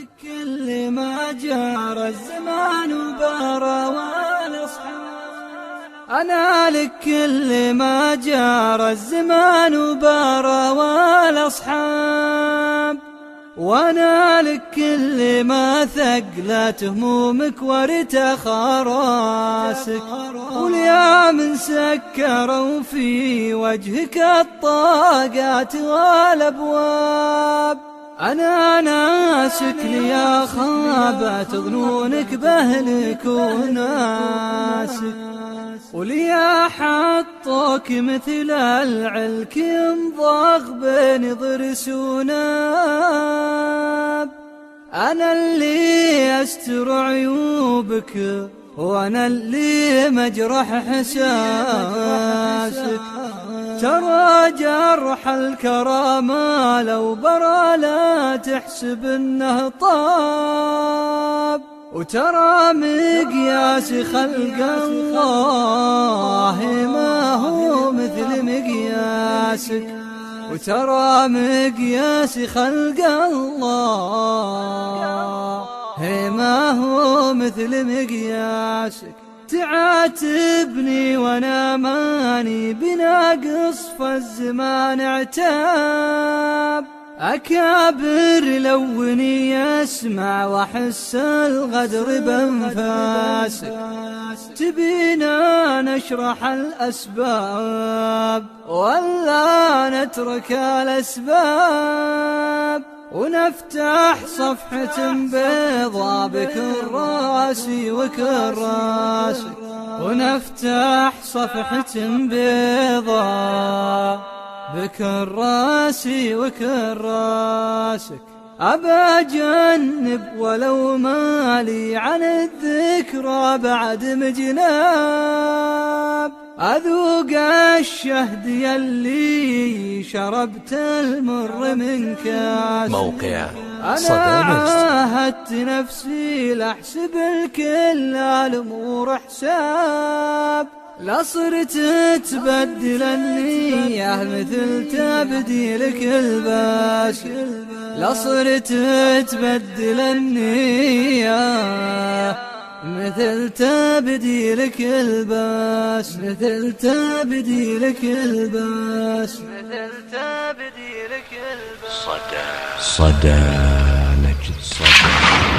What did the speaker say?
لكل ما جار الزمان وبارى والأصحاب، أنا لكل ما جار الزمان وبارى والأصحاب، وأنا لكل ما ثقلت همومك وارتخى راسك، واليوم سكروا في وجهك الطاقات والأبواب، أنا ناسك ليا خابت ظنونك بأهلك وناسك، وليا حطوك مثل العلك ينضغ بين ضرس وناب، أنا اللي أستر عيوبك وأنا اللي مجرح حساسك، ترى جرح الكرامة لو برا لا تحسب انه طاب، وترى مقياس خلق الله ما هو مثل مقياسك، وترى مقياس خلق الله ما هو مثل مقياسك، تعاتبني وانا ماني بناقص فالزمان اعتاب، أكابر لوني يسمع وأحس الغدر بانفاسك، تبينا نشرح الأسباب ولا نترك الأسباب، ونفتح صفحة بيضاء بكراسي وكراسك، ونفتح صفحة بيضاء بكراسي وكراسك، أبا جنب ولو مالي عن الذكرى بعد مجناب، أذوق الشهد يلي شربت المر من كاس، موقع أنا عاهدت نفسي لأحسب الكل الأمور حساب، لا صرت تبدل النية مثل تبديلك الباس، لا صرت تبدل النية مثل تبديلك الباس، مثل تبديلك الباس، مثل تبديلك الباس. صدى نجد صدى.